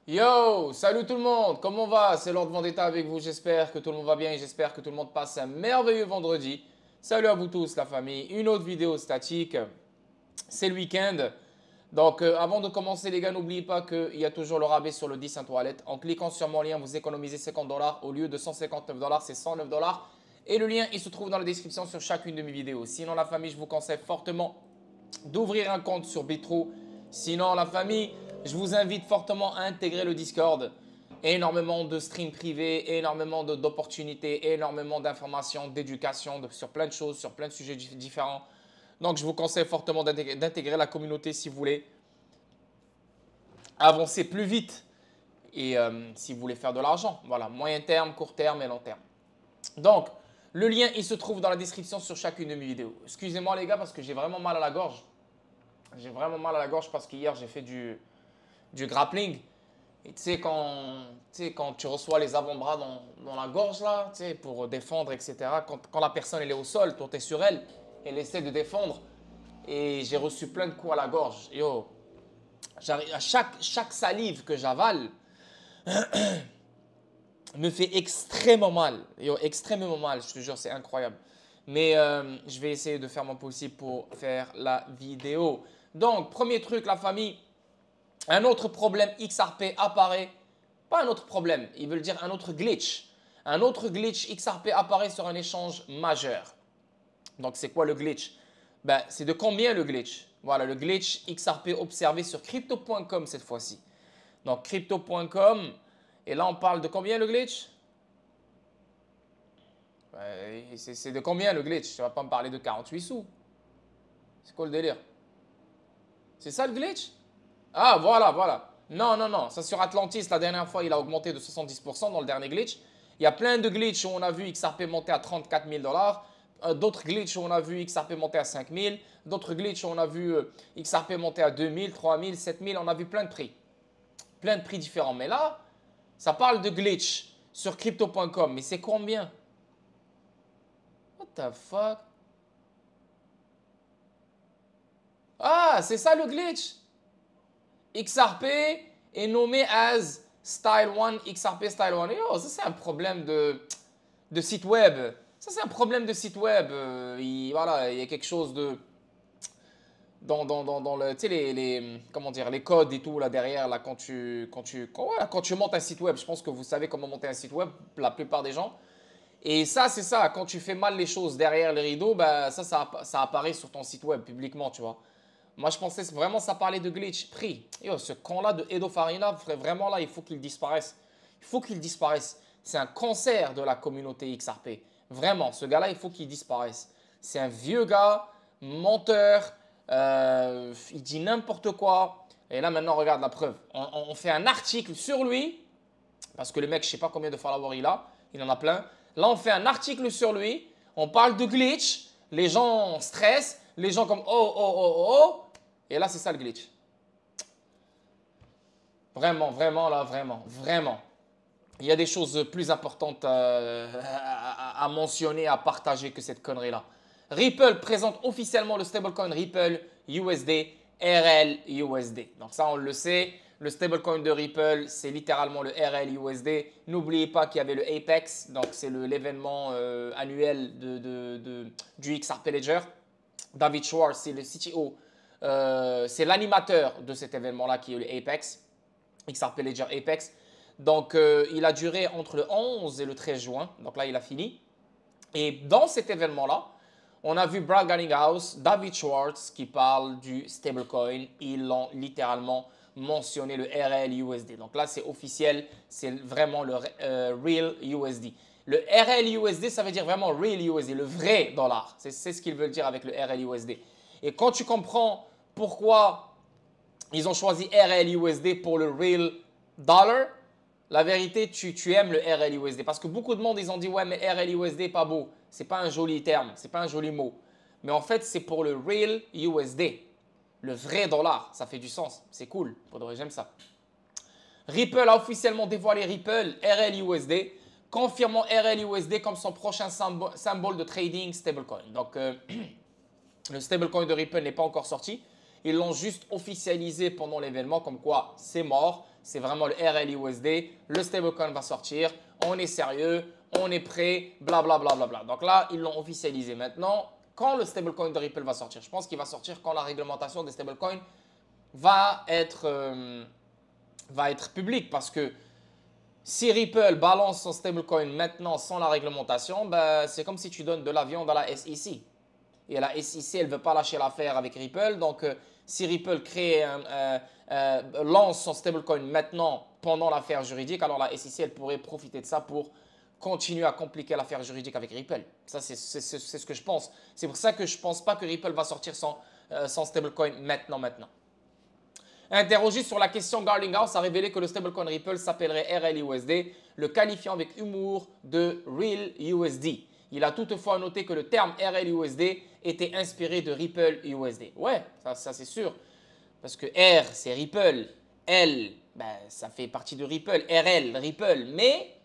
Yo, salut tout le monde, comment on va? C'est Lord Vendetta avec vous, j'espère que tout le monde va bien et j'espère que tout le monde passe un merveilleux vendredi. Salut à vous tous la famille, une autre vidéo statique, c'est le week-end. Donc avant de commencer les gars, n'oubliez pas qu'il y a toujours le rabais sur le 10 en toilette. En cliquant sur mon lien, vous économisez 50 dollars au lieu de 159 dollars, c'est 109 dollars. Et le lien, il se trouve dans la description sur chacune de mes vidéos. Sinon la famille, je vous conseille fortement d'ouvrir un compte sur Bitro. Sinon, la famille, je vous invite fortement à intégrer le Discord. Énormément de streams privés, énormément d'opportunités, énormément d'informations, d'éducation sur plein de choses, sur plein de sujets différents. Donc, je vous conseille fortement d'intégrer la communauté si vous voulez avancer plus vite et si vous voulez faire de l'argent. Voilà, moyen terme, court terme et long terme. Donc, le lien, il se trouve dans la description sur chacune de mes vidéos. Excusez-moi les gars parce que j'ai vraiment mal à la gorge. J'ai vraiment mal à la gorge parce qu'hier, j'ai fait du grappling. Et quand tu reçois les avant-bras dans la gorge, là, pour défendre, etc., quand la personne elle est au sol, toi, tu es sur elle, elle essaie de défendre. Et j'ai reçu plein de coups à la gorge. Yo, à chaque salive que j'avale me fait extrêmement mal. Yo, extrêmement mal, je te jure, c'est incroyable. Mais je vais essayer de faire mon possible pour faire la vidéo. Donc, premier truc, la famille, un autre problème XRP apparaît. Pas un autre problème, ils veulent dire un autre glitch. Un autre glitch XRP apparaît sur un échange majeur. Donc, c'est quoi le glitch? Ben, c'est de combien le glitch? Voilà, le glitch XRP observé sur crypto.com cette fois-ci. Donc, crypto.com. Et là, on parle de combien le glitch? Ben, c'est de combien le glitch? Tu ne vas pas me parler de 48 sous. C'est quoi le délire? C'est ça le glitch? Ah, voilà, voilà. Non, non, non. Ça sur Atlantis, la dernière fois, il a augmenté de 70% dans le dernier glitch. Il y a plein de glitches où on a vu XRP monter à 34 000 dollars. D'autres glitches où on a vu XRP monter à 5 000. D'autres glitches où on a vu XRP monter à 2 000, 3 000, 7 000. On a vu plein de prix. Plein de prix différents. Mais là, ça parle de glitch sur crypto.com. Mais c'est combien? What the fuck? Ah, c'est ça le glitch? XRP est nommé as Style 1, XRP Style 1. Yo, ça c'est un problème de site web. Ça c'est un problème de site web. Voilà, il y a quelque chose de dans le, tu sais, comment dire, les codes et tout là derrière là quand tu montes un site web. Je pense que vous savez comment monter un site web, la plupart des gens. Et ça c'est ça. Quand tu fais mal les choses derrière les rideaux, bah ça apparaît sur ton site web publiquement, tu vois. Moi, je pensais vraiment ça parlait de glitch. Prix. Yo, ce con-là de Edo Farina, vraiment là, il faut qu'il disparaisse. Il faut qu'il disparaisse. C'est un cancer de la communauté XRP. Vraiment, ce gars-là, il faut qu'il disparaisse. C'est un vieux gars, menteur, il dit n'importe quoi. Et là, maintenant, regarde la preuve. On fait un article sur lui, parce que le mec, je ne sais pas combien de followers il en a plein. Là, on fait un article sur lui, on parle de glitch, les gens stressent, les gens comme oh, oh, oh, oh, oh. Et là, c'est ça le glitch. Vraiment, vraiment, là, vraiment, vraiment. Il y a des choses plus importantes à mentionner, à partager que cette connerie-là. Ripple présente officiellement le stablecoin Ripple USD RL USD. Donc ça, on le sait. Le stablecoin de Ripple, c'est littéralement le RL USD. N'oubliez pas qu'il y avait le Apex, donc c'est l'événement annuel du XRP Ledger. David Schwartz, c'est le CTO, c'est l'animateur de cet événement-là qui est le Apex, XRP Ledger Apex. Donc, il a duré entre le 11 et le 13 juin. Donc là, il a fini. Et dans cet événement-là, on a vu Brad Garlinghouse, David Schwartz qui parle du stablecoin. Ils l'ont littéralement mentionné, le RL USD. Donc là, c'est officiel. C'est vraiment le Real USD. Le RL USD, ça veut dire vraiment Real USD, le vrai dollar. C'est ce qu'ils veulent dire avec le RL USD. Et quand tu comprends pourquoi ils ont choisi RL USD pour le Real Dollar, la vérité, tu aimes le RL USD. Parce que beaucoup de monde, ils ont dit, ouais, mais RL USD, pas beau. C'est pas un joli terme, c'est pas un joli mot. Mais en fait, c'est pour le Real USD. Le vrai dollar, ça fait du sens. C'est cool, j'aime ça. Ripple a officiellement dévoilé Ripple RL USD, confirmant RL USD comme son prochain symbole de trading stablecoin. Donc, le stablecoin de Ripple n'est pas encore sorti. Ils l'ont juste officialisé pendant l'événement comme quoi c'est mort. C'est vraiment le RLUSD. Le stablecoin va sortir. On est sérieux. On est prêt. Blablabla. Bla, bla, bla. Donc là, ils l'ont officialisé. Maintenant, quand le stablecoin de Ripple va sortir? Je pense qu'il va sortir quand la réglementation des stablecoins va être publique. Parce que si Ripple balance son stablecoin maintenant sans la réglementation, ben, c'est comme si tu donnes de la viande à la SEC. Et la SEC, elle ne veut pas lâcher l'affaire avec Ripple. Donc, si Ripple lance son stablecoin maintenant pendant l'affaire juridique, alors la SEC, elle pourrait profiter de ça pour continuer à compliquer l'affaire juridique avec Ripple. Ça, c'est ce que je pense. C'est pour ça que je ne pense pas que Ripple va sortir son stablecoin maintenant. Interrogé sur la question, Garlinghouse a révélé que le stablecoin Ripple s'appellerait RLUSD, le qualifiant avec humour de Real USD. Il a toutefois noté que le terme RLUSD était inspiré de Ripple USD. Ouais, ça c'est sûr. Parce que R, c'est Ripple. L, ben, ça fait partie de Ripple. RL, Ripple. Mais,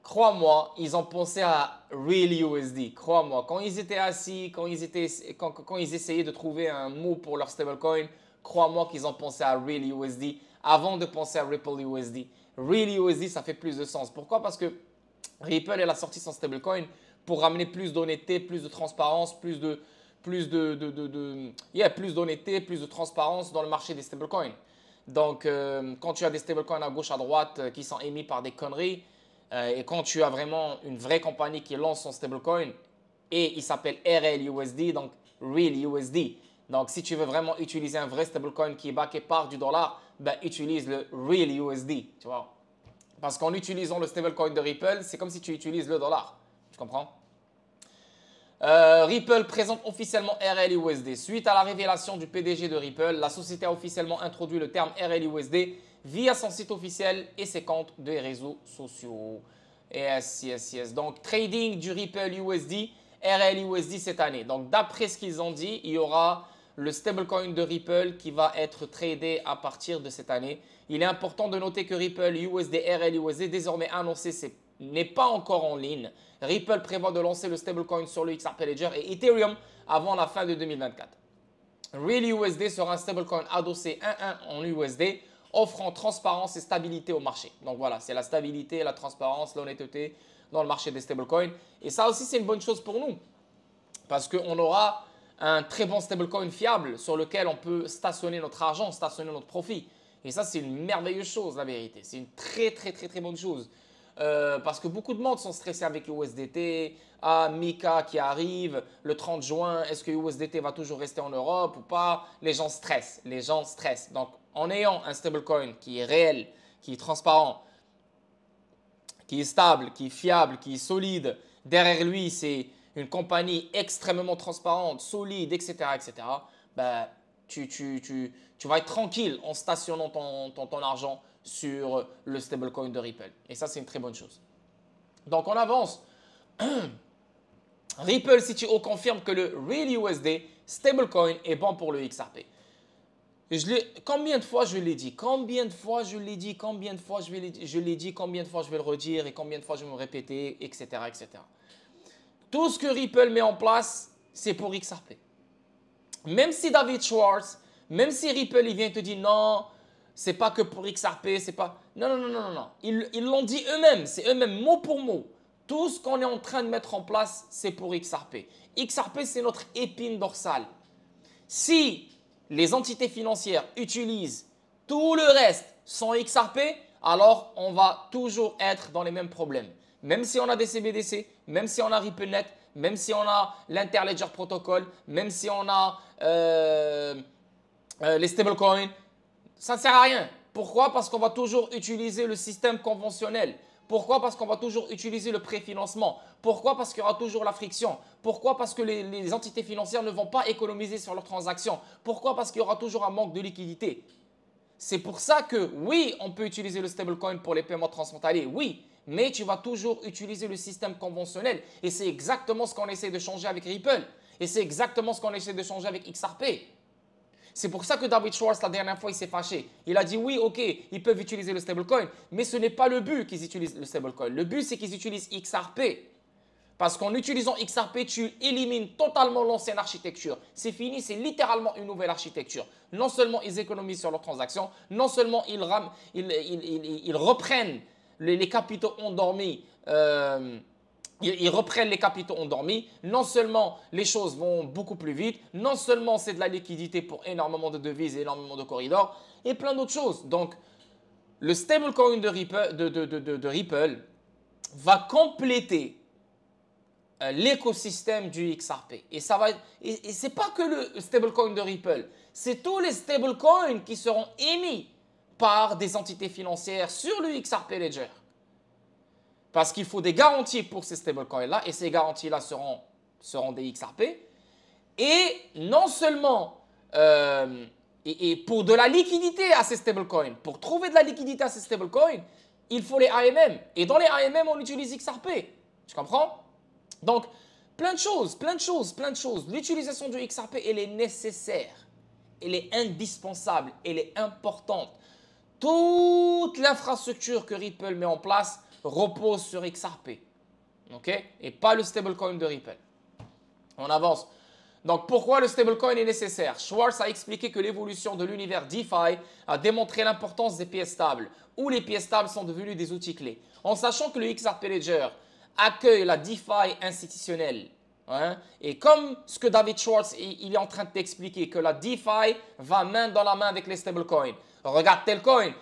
crois-moi, ils ont pensé à Real USD. Crois-moi, quand ils étaient assis, quand ils essayaient de trouver un mot pour leur stablecoin, crois-moi qu'ils ont pensé à Real USD avant de penser à Ripple USD. Real USD, ça fait plus de sens. Pourquoi? Parce que Ripple, elle a sorti son stablecoin pour ramener plus d'honnêteté, plus de transparence, plus d'honnêteté, plus de transparence dans le marché des stablecoins. Donc, quand tu as des stablecoins à gauche, à droite qui sont émis par des conneries, et quand tu as vraiment une vraie compagnie qui lance son stablecoin et il s'appelle RLUSD, donc Real USD. Donc, si tu veux vraiment utiliser un vrai stablecoin qui est backé par du dollar, ben, utilise le Real USD, tu vois. Parce qu'en utilisant le stablecoin de Ripple, c'est comme si tu utilises le dollar. Tu comprends? Ripple présente officiellement RLUSD. Suite à la révélation du PDG de Ripple, la société a officiellement introduit le terme RLUSD via son site officiel et ses comptes des réseaux sociaux. Yes. Donc, trading du Ripple USD, RLUSD cette année. Donc, d'après ce qu'ils ont dit, il y aura le stablecoin de Ripple qui va être tradé à partir de cette année. Il est important de noter que Ripple USD, RLUSD, désormais annoncé, n'est pas encore en ligne. Ripple prévoit de lancer le stablecoin sur le XRP Ledger et Ethereum avant la fin de 2024. Real USD sera un stablecoin adossé 1-1 en USD, offrant transparence et stabilité au marché. Donc voilà, c'est la stabilité, la transparence, l'honnêteté dans le marché des stablecoins. Et ça aussi, c'est une bonne chose pour nous parce qu'on aura un très bon stablecoin fiable sur lequel on peut stationner notre argent, stationner notre profit. Et ça, c'est une merveilleuse chose, la vérité. C'est une très bonne chose. Parce que beaucoup de monde sont stressés avec USDT. Ah, Mika qui arrive le 30 juin. Est-ce que USDT va toujours rester en Europe ou pas? Les gens stressent. Donc, en ayant un stablecoin qui est réel, qui est transparent, qui est stable, qui est fiable, qui est solide, derrière lui, c'est une compagnie extrêmement transparente, solide, etc., ben, tu vas être tranquille en stationnant ton argent sur le stablecoin de Ripple. Et ça, c'est une très bonne chose. Donc, on avance. Ripple CTO confirme que le Real USD stablecoin est bon pour le XRP. Combien de fois je l'ai dit? Combien de fois je l'ai dit? Combien de fois je l'ai dit? Combien de fois je vais le redire? Et combien de fois je vais me répéter? Etc. Tout ce que Ripple met en place, c'est pour XRP. Même si David Schwartz, même si Ripple il vient te dire non, c'est pas que pour XRP, c'est pas… Non. Ils l'ont dit eux-mêmes, c'est eux-mêmes mot pour mot. Tout ce qu'on est en train de mettre en place, c'est pour XRP. XRP, c'est notre épine dorsale. Si les entités financières utilisent tout le reste sans XRP, alors on va toujours être dans les mêmes problèmes. Même si on a des CBDC, même si on a RippleNet, même si on a l'Interledger Protocol, même si on a les stablecoins, ça ne sert à rien. Pourquoi? Parce qu'on va toujours utiliser le système conventionnel. Pourquoi? Parce qu'on va toujours utiliser le préfinancement. Pourquoi? Parce qu'il y aura toujours la friction. Pourquoi? Parce que les entités financières ne vont pas économiser sur leurs transactions. Pourquoi? Parce qu'il y aura toujours un manque de liquidité. C'est pour ça que oui, on peut utiliser le stablecoin pour les paiements transfrontaliers, oui, mais tu vas toujours utiliser le système conventionnel. Et c'est exactement ce qu'on essaie de changer avec Ripple. Et c'est exactement ce qu'on essaie de changer avec XRP. C'est pour ça que David Schwartz, la dernière fois, il s'est fâché. Il a dit oui, ok, ils peuvent utiliser le stablecoin, mais ce n'est pas le but qu'ils utilisent le stablecoin. Le but, c'est qu'ils utilisent XRP. Parce qu'en utilisant XRP, tu élimines totalement l'ancienne architecture. C'est fini, c'est littéralement une nouvelle architecture. Non seulement ils économisent sur leurs transactions, non seulement ils reprennent les capitaux endormis. Ils reprennent les capitaux endormis. Non seulement les choses vont beaucoup plus vite, non seulement c'est de la liquidité pour énormément de devises et énormément de corridors, et plein d'autres choses. Donc, le stablecoin de Ripple va compléter l'écosystème du XRP. Et ce n'est pas que le stablecoin de Ripple, c'est tous les stablecoins qui seront émis par des entités financières sur le XRP Ledger. Parce qu'il faut des garanties pour ces stablecoins-là, et ces garanties-là seront des XRP. Et non seulement, et pour de la liquidité à ces stablecoins, pour trouver de la liquidité à ces stablecoins, il faut les AMM. Et dans les AMM, on utilise XRP. Tu comprends? Donc, plein de choses. L'utilisation du XRP, elle est nécessaire. Elle est indispensable. Elle est importante. Toute l'infrastructure que Ripple met en place repose sur XRP. OK? Et pas le stablecoin de Ripple. On avance. Donc, pourquoi le stablecoin est nécessaire? Schwartz a expliqué que l'évolution de l'univers DeFi a démontré l'importance des pièces stables, où les pièces stables sont devenues des outils clés. En sachant que le XRP Ledger accueille la DeFi institutionnelle. Hein? Et comme ce que David Schwartz il est en train de t'expliquer, que la DeFi va main dans la main avec les stablecoins. Regarde Telcoin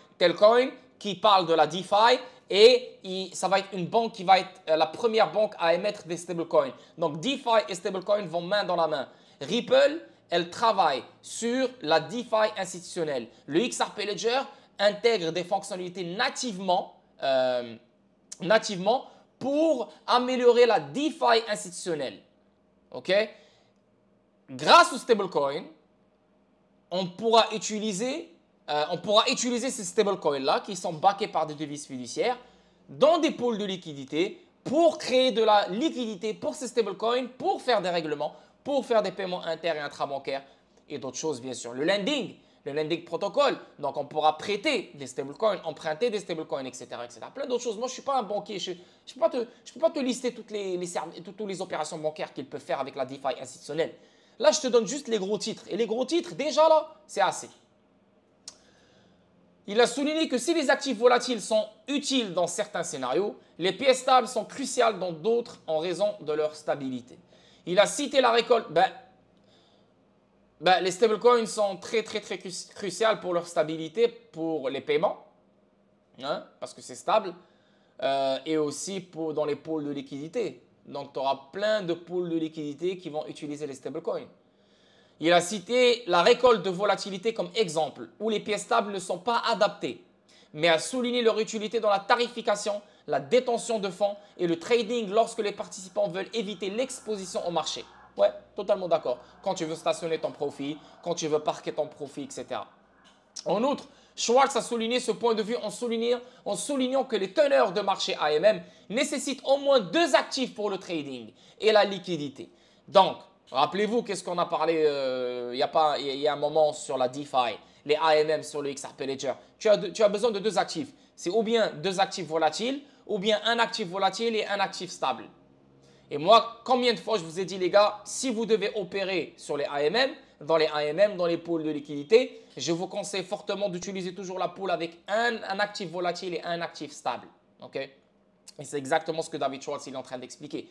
qui parle de la DeFi et ça va être une banque qui va être la première banque à émettre des stablecoins. Donc DeFi et stablecoin vont main dans la main. Ripple, elle travaille sur la DeFi institutionnelle. Le XRP Ledger intègre des fonctionnalités nativement pour améliorer la DeFi institutionnelle. OK? Grâce au stablecoin, on pourra utiliser ces stablecoins-là qui sont backés par des devises fiduciaires dans des pools de liquidité pour créer de la liquidité pour ces stablecoins, pour faire des règlements, pour faire des paiements inter- et intrabancaires et d'autres choses bien sûr. Le lending protocole, donc on pourra prêter des stablecoins, emprunter des stablecoins, etc., etc. Plein d'autres choses. Moi, je ne suis pas un banquier, je ne peux pas te lister toutes les opérations bancaires qu'ils peuvent faire avec la DeFi institutionnelle. Là, je te donne juste les gros titres. Et les gros titres, déjà là, c'est assez. Il a souligné que si les actifs volatiles sont utiles dans certains scénarios, les pièces stables sont cruciales dans d'autres en raison de leur stabilité. Il a cité la récolte. Les stablecoins sont très cruciales pour leur stabilité, pour les paiements, hein, parce que c'est stable, et aussi dans les pools de liquidité. Donc, tu auras plein de pools de liquidité qui vont utiliser les stablecoins. Il a cité la récolte de volatilité comme exemple, où les pièces stables ne sont pas adaptées, mais a souligné leur utilité dans la tarification, la détention de fonds et le trading lorsque les participants veulent éviter l'exposition au marché. Ouais, totalement d'accord. Quand tu veux stationner ton profit, quand tu veux parquer ton profit, etc. En outre, Schwartz a souligné ce point de vue en soulignant que les teneurs de marché AMM nécessitent au moins 2 actifs pour le trading et la liquidité. Donc, rappelez-vous qu'est-ce qu'on a parlé il y a un moment sur la DeFi, les AMM sur le XRP Ledger. Tu as besoin de 2 actifs. C'est ou bien 2 actifs volatiles ou bien un actif volatile et un actif stable. Et moi, combien de fois je vous ai dit les gars, si vous devez opérer sur les AMM, dans les pools de liquidité, je vous conseille fortement d'utiliser toujours la pool avec un actif volatile et un actif stable. OK? Et c'est exactement ce que David Schwartz est en train d'expliquer.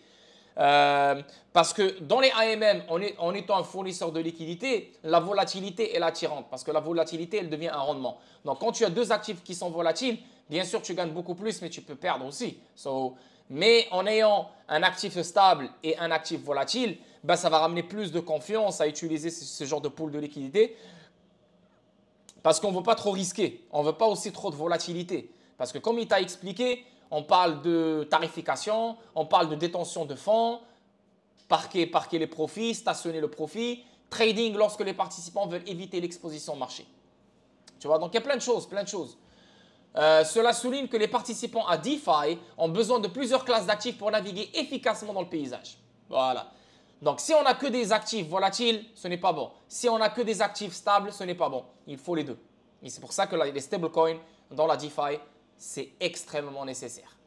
Parce que dans les AMM, en étant un fournisseur de liquidité, la volatilité est attirante parce que la volatilité, elle devient un rendement. Donc, quand tu as 2 actifs qui sont volatiles, bien sûr, tu gagnes beaucoup plus, mais tu peux perdre aussi. Mais en ayant un actif stable et un actif volatile, ça va ramener plus de confiance à utiliser ce genre de pool de liquidité parce qu'on ne veut pas trop risquer. On ne veut pas aussi trop de volatilité. Parce que comme il t'a expliqué, on parle de tarification, on parle de détention de fonds, parquer les profits, stationner le profit, trading lorsque les participants veulent éviter l'exposition au marché. Tu vois, donc il y a plein de choses. Cela souligne que les participants à DeFi ont besoin de plusieurs classes d'actifs pour naviguer efficacement dans le paysage. Voilà. Donc, si on n'a que des actifs volatiles, ce n'est pas bon. Si on n'a que des actifs stables, ce n'est pas bon. Il faut les deux. Et c'est pour ça que les stablecoins dans la DeFi, c'est extrêmement nécessaire.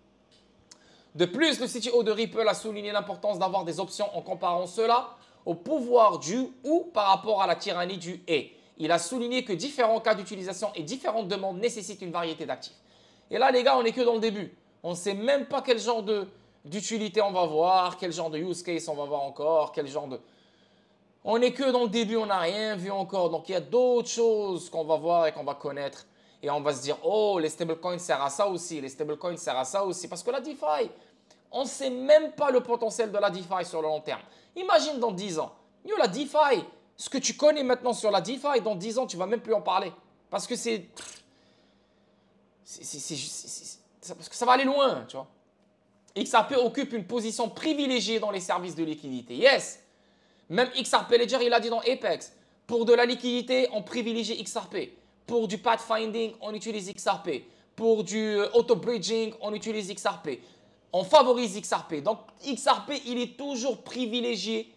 De plus, le CTO de Ripple a souligné l'importance d'avoir des options en comparant cela au pouvoir du ou par rapport à la tyrannie du et. Il a souligné que différents cas d'utilisation et différentes demandes nécessitent une variété d'actifs. Et là, les gars, on n'est que dans le début. On ne sait même pas quel genre d'utilité on va voir, quel genre de use case on va voir encore, quel genre de... On n'est que dans le début, on n'a rien vu encore. Donc, il y a d'autres choses qu'on va voir et qu'on va connaître. Et on va se dire, oh, les stablecoins servent à ça aussi, les stablecoins servent à ça aussi. Parce que la DeFi, on ne sait même pas le potentiel de la DeFi sur le long terme. Imagine dans 10 ans, yo, la DeFi, ce que tu connais maintenant sur la DeFi, dans 10 ans, tu ne vas même plus en parler. Parce que parce que ça va aller loin, tu vois. XRP occupe une position privilégiée dans les services de liquidité. Yes! Même XRP Ledger, il a dit dans Apex, pour de la liquidité, on privilégie XRP. Pour du pathfinding, on utilise XRP. Pour du auto-bridging, on utilise XRP. On favorise XRP. Donc, XRP, il est toujours privilégié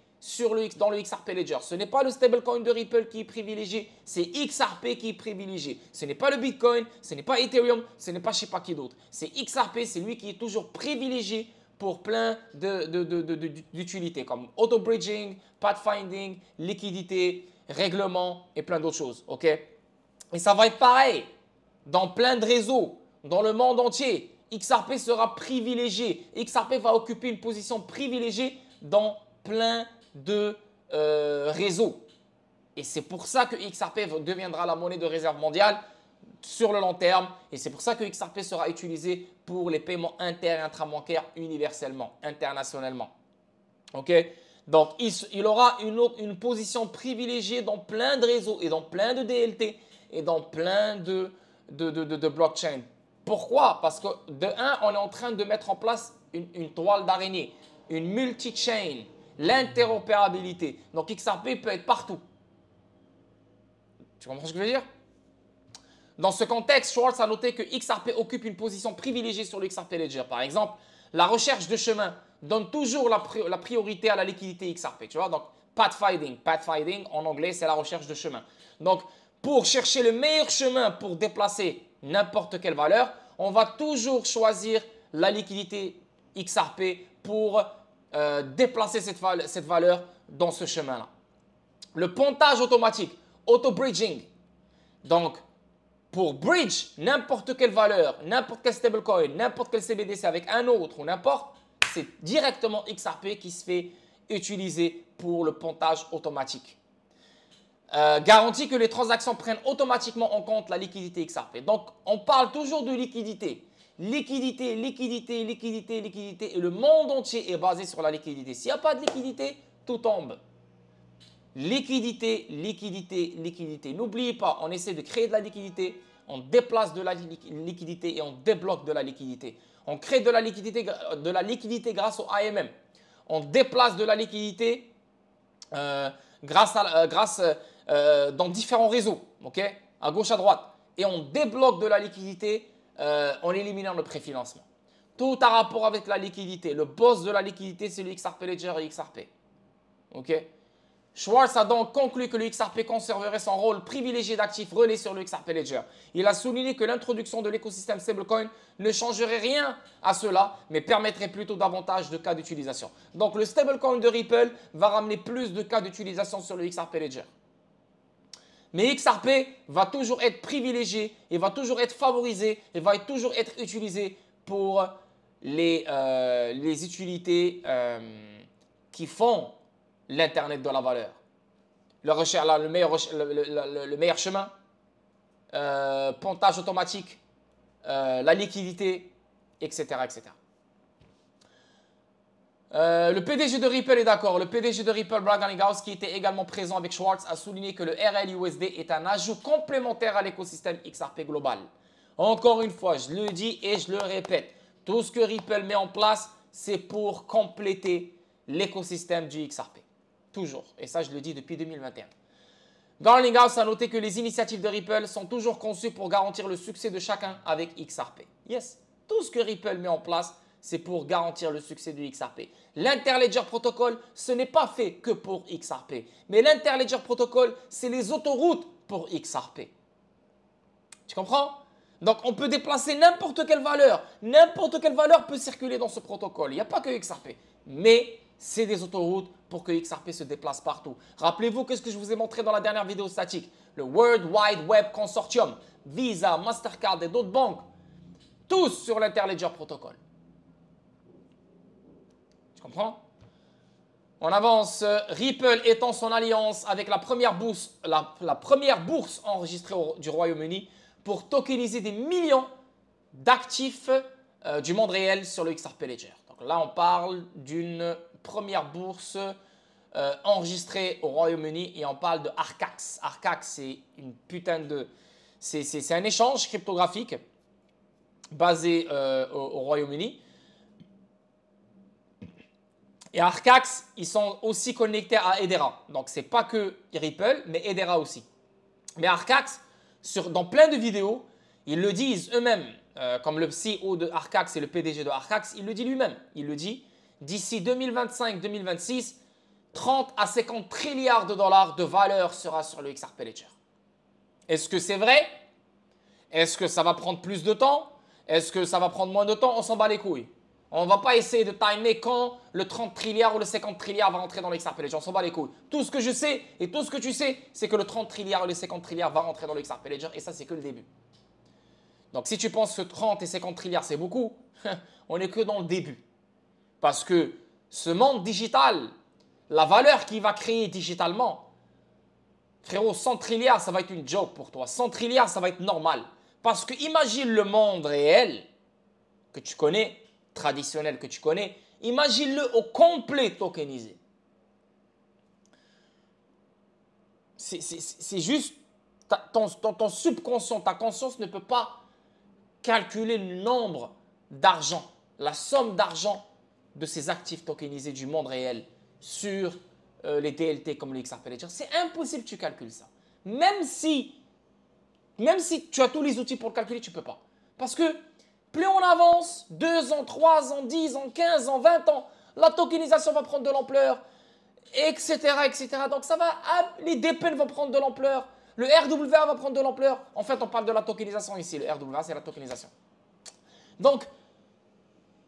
dans le XRP Ledger. Ce n'est pas le stablecoin de Ripple qui est privilégié, c'est XRP qui est privilégié. Ce n'est pas le Bitcoin, ce n'est pas Ethereum, ce n'est pas je ne sais pas qui d'autre. C'est XRP, c'est lui qui est toujours privilégié pour plein d'utilités comme auto-bridging, pathfinding, liquidité, règlement et plein d'autres choses. Ok? Et ça va être pareil dans plein de réseaux, dans le monde entier. XRP sera privilégié. XRP va occuper une position privilégiée dans plein de réseaux. Et c'est pour ça que XRP deviendra la monnaie de réserve mondiale sur le long terme. Et c'est pour ça que XRP sera utilisé pour les paiements inter- et intrabancaires universellement, internationalement. OK? Donc, il aura une position privilégiée dans plein de réseaux et dans plein de DLT et dans plein de blockchain. Pourquoi? Parce que de un, on est en train de mettre en place une toile d'araignée, une multi-chain, l'interopérabilité. Donc, XRP peut être partout. Tu comprends ce que je veux dire? Dans ce contexte, Schwartz a noté que XRP occupe une position privilégiée sur le XRP Ledger. Par exemple, la recherche de chemin donne toujours la priorité à la liquidité XRP. Tu vois, donc pathfinding. Pathfinding, en anglais, c'est la recherche de chemin. Donc, pour chercher le meilleur chemin pour déplacer n'importe quelle valeur, on va toujours choisir la liquidité XRP pour déplacer cette valeur dans ce chemin-là. Le pontage automatique, auto-bridging. Donc, pour bridge n'importe quelle valeur, n'importe quel stablecoin, n'importe quel CBDC avec un autre ou n'importe, c'est directement XRP qui se fait utiliser pour le pontage automatique. Garantit que les transactions prennent automatiquement en compte la liquidité XRP. Donc, on parle toujours de liquidité. Liquidité, liquidité, liquidité, liquidité. Et le monde entier est basé sur la liquidité. S'il n'y a pas de liquidité, tout tombe. Liquidité, liquidité, liquidité. N'oubliez pas, on essaie de créer de la liquidité, on déplace de la liquidité et on débloque de la liquidité. On crée de la liquidité grâce au AMM. On déplace de la liquidité dans différents réseaux, ok, à gauche, à droite. Et on débloque de la liquidité en éliminant le préfinancement. Tout a rapport avec la liquidité. Le boss de la liquidité, c'est le XRP Ledger et XRP. Ok? Schwartz a donc conclu que le XRP conserverait son rôle privilégié d'actif relais sur le XRP Ledger. Il a souligné que l'introduction de l'écosystème stablecoin ne changerait rien à cela, mais permettrait plutôt davantage de cas d'utilisation. Donc, le stablecoin de Ripple va ramener plus de cas d'utilisation sur le XRP Ledger. Mais XRP va toujours être privilégié et va toujours être favorisé et va toujours être utilisé pour les utilités qui font l'Internet de la valeur. Le meilleur chemin, pontage automatique, la liquidité, etc. etc. Le PDG de Ripple est d'accord. Le PDG de Ripple, Brad Garlinghouse, qui était également présent avec Schwartz, a souligné que le RLUSD est un ajout complémentaire à l'écosystème XRP global. Encore une fois, je le dis et je le répète, tout ce que Ripple met en place, c'est pour compléter l'écosystème du XRP. Toujours. Et ça, je le dis depuis 2021. Garlinghouse a noté que les initiatives de Ripple sont toujours conçues pour garantir le succès de chacun avec XRP. Yes, tout ce que Ripple met en place, c'est pour garantir le succès du XRP. L'Interledger Protocol, ce n'est pas fait que pour XRP. Mais l'Interledger Protocol, c'est les autoroutes pour XRP. Tu comprends? Donc, on peut déplacer n'importe quelle valeur. N'importe quelle valeur peut circuler dans ce protocole. Il n'y a pas que XRP. Mais c'est des autoroutes pour que XRP se déplace partout. Rappelez-vous que ce que je vous ai montré dans la dernière vidéo statique. Le World Wide Web Consortium, Visa, Mastercard et d'autres banques. Tous sur l'Interledger Protocol. Tu comprends? On avance. Ripple étend son alliance avec la première bourse, la première bourse enregistrée du Royaume-Uni pour tokeniser des millions d'actifs du monde réel sur le XRP Ledger. Donc là, on parle d'une première bourse enregistrée au Royaume-Uni et on parle de Arcax. Arcax, c'est une putain de... C'est un échange cryptographique basé au Royaume-Uni. Et Arcax, ils sont aussi connectés à Hedera. Donc, ce n'est pas que Ripple, mais Hedera aussi. Mais Arcax, dans plein de vidéos, ils le disent eux-mêmes, comme le CEO de Arcax et le PDG de Arcax, il le dit lui-même. Il le dit, d'ici 2025-2026, 30 à 50 trilliards de dollars de valeur sera sur le XRP Ledger. Est-ce que c'est vrai? Est-ce que ça va prendre plus de temps? Est-ce que ça va prendre moins de temps? On s'en bat les couilles. On ne va pas essayer de timer quand le 30 trilliards ou le 50 trilliards va rentrer dans le XRP Ledger. On s'en bat les couilles. Tout ce que je sais et tout ce que tu sais, c'est que le 30 trilliards ou le 50 trilliards va rentrer dans le XRP Ledger et ça, c'est que le début. Donc, si tu penses que 30 et 50 trilliards, c'est beaucoup, on n'est que dans le début. Parce que ce monde digital, la valeur qu'il va créer digitalement, frérot, 100 trilliards, ça va être une joke pour toi. 100 trilliards, ça va être normal. Parce que imagine le monde réel que tu connais, traditionnel que tu connais, imagine-le au complet tokenisé. C'est juste, ton subconscient, ta conscience ne peut pas calculer le nombre d'argent, la somme d'argent de ces actifs tokenisés du monde réel sur les DLT comme le XRP Ledger. C'est impossible que tu calcules ça. Même si tu as tous les outils pour le calculer, tu ne peux pas. Parce que plus on avance, 2 ans, 3 ans, 10 ans, 15 ans, 20 ans, la tokenisation va prendre de l'ampleur, etc., etc. Donc ça va, les DPN vont prendre de l'ampleur, le RWA va prendre de l'ampleur. En fait, on parle de la tokenisation ici. Le RWA, c'est la tokenisation. Donc,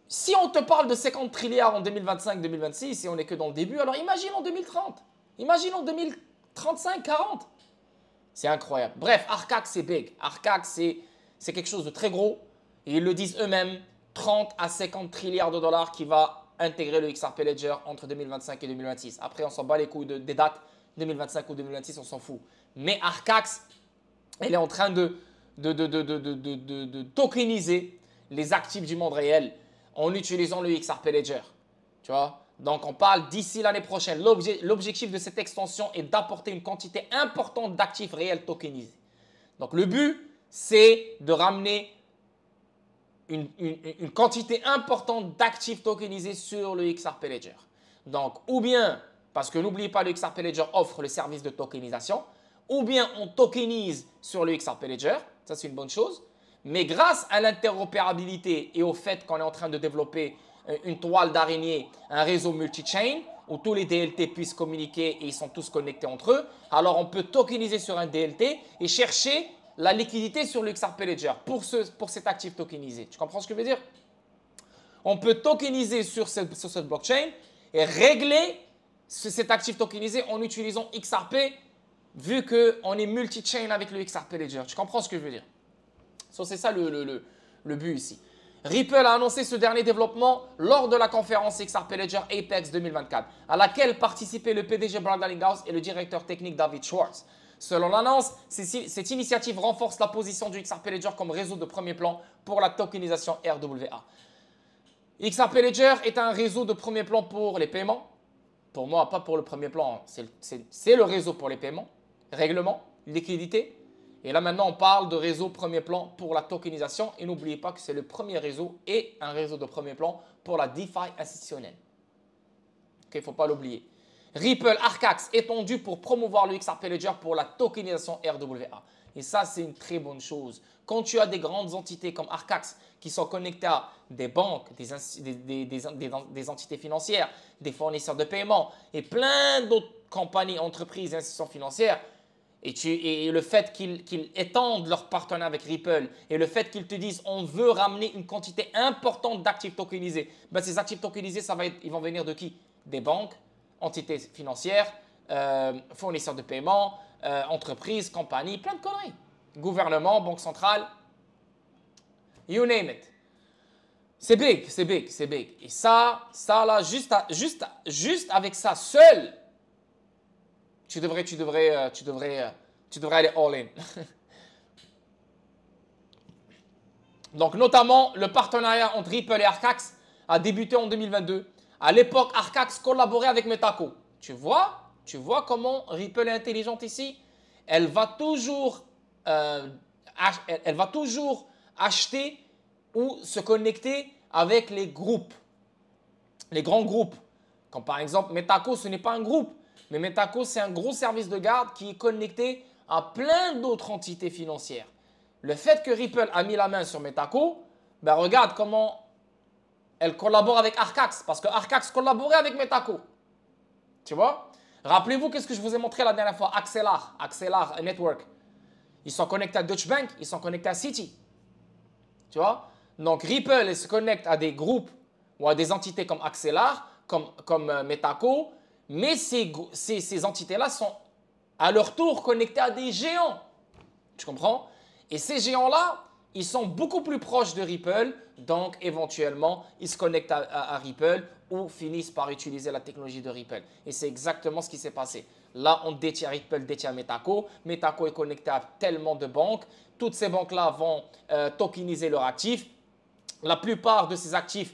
si on te parle de 50 trilliards en 2025-2026 et on n'est que dans le début, alors imagine en 2030. Imagine en 2035, 40. C'est incroyable. Bref, Arcax, c'est big. Arcax, c'est quelque chose de très gros. Et ils le disent eux-mêmes, 30 à 50 trilliards de dollars qui va intégrer le XRP Ledger entre 2025 et 2026. Après, on s'en bat les couilles des dates. 2025 ou 2026, on s'en fout. Mais Arcax, elle est en train de tokeniser les actifs du monde réel en utilisant le XRP Ledger. Tu vois? Donc, on parle d'ici l'année prochaine. L'objectif de cette extension est d'apporter une quantité importante d'actifs réels tokenisés. Donc, le but, c'est de ramener une quantité importante d'actifs tokenisés sur le XRP Ledger. Donc, ou bien, parce que n'oubliez pas, le XRP Ledger offre le service de tokenisation, ou bien on tokenise sur le XRP Ledger, ça c'est une bonne chose, mais grâce à l'interopérabilité et au fait qu'on est en train de développer une toile d'araignée, un réseau multi-chain, où tous les DLT puissent communiquer et ils sont tous connectés entre eux, alors on peut tokeniser sur un DLT et chercher la liquidité sur le XRP Ledger pour cet actif tokenisé. Tu comprends ce que je veux dire? On peut tokeniser sur cette blockchain et régler cet actif tokenisé en utilisant XRP vu qu'on est multi-chain avec le XRP Ledger. Tu comprends ce que je veux dire? So, c'est ça le but ici. Ripple a annoncé ce dernier développement lors de la conférence XRP Ledger Apex 2024, à laquelle participaient le PDG Brad Garlinghouse et le directeur technique David Schwartz. Selon l'annonce, cette initiative renforce la position du XRP Ledger comme réseau de premier plan pour la tokenisation RWA. XRP Ledger est un réseau de premier plan pour les paiements. Pour moi, pas pour le premier plan, c'est le réseau pour les paiements, règlement, liquidité. Et là maintenant, on parle de réseau premier plan pour la tokenisation. Et n'oubliez pas que c'est le premier réseau et un réseau de premier plan pour la DeFi institutionnelle. Il ne faut pas l'oublier. Ripple Arcax étendu pour promouvoir le XRP Ledger pour la tokenisation RWA. Et ça, c'est une très bonne chose. Quand tu as des grandes entités comme Arcax qui sont connectées à des banques, des entités financières, des fournisseurs de paiement et plein d'autres compagnies, entreprises et institutions financières, Et le fait qu'ils étendent leur partenariat avec Ripple et le fait qu'ils te disent on veut ramener une quantité importante d'actifs tokenisés, ben ces actifs tokenisés, ils vont venir de qui? Des banques, entités financières, fournisseurs de paiement, entreprises, compagnies, plein de conneries. Gouvernement, banque centrale, you name it. C'est big, c'est big, c'est big. Et ça là, juste avec ça seul, tu devrais aller all in. Donc, notamment, le partenariat entre Ripple et Arcax a débuté en 2022. À l'époque, Arcax collaborait avec Metaco. Tu vois comment Ripple est intelligente ici? Elle va toujours acheter ou se connecter avec les groupes, les grands groupes. Comme par exemple, Metaco, ce n'est pas un groupe. Mais Metaco, c'est un gros service de garde qui est connecté à plein d'autres entités financières. Le fait que Ripple a mis la main sur Metaco, ben regarde comment elle collabore avec Arcax. Parce que Arcax collaborait avec Metaco. Tu vois? Rappelez-vous qu'est-ce que je vous ai montré la dernière fois. Axelar Network. Ils sont connectés à Deutsche Bank, ils sont connectés à Citi. Tu vois? Donc Ripple, elle se connecte à des groupes ou à des entités comme Axelar, comme Metaco. Mais ces entités-là sont à leur tour connectées à des géants. Tu comprends? Et ces géants-là, ils sont beaucoup plus proches de Ripple. Donc, éventuellement, ils se connectent à Ripple ou finissent par utiliser la technologie de Ripple. Et c'est exactement ce qui s'est passé. Là, Ripple détient Metaco. Metaco est connecté à tellement de banques. Toutes ces banques-là vont tokeniser leurs actifs. La plupart de ces actifs,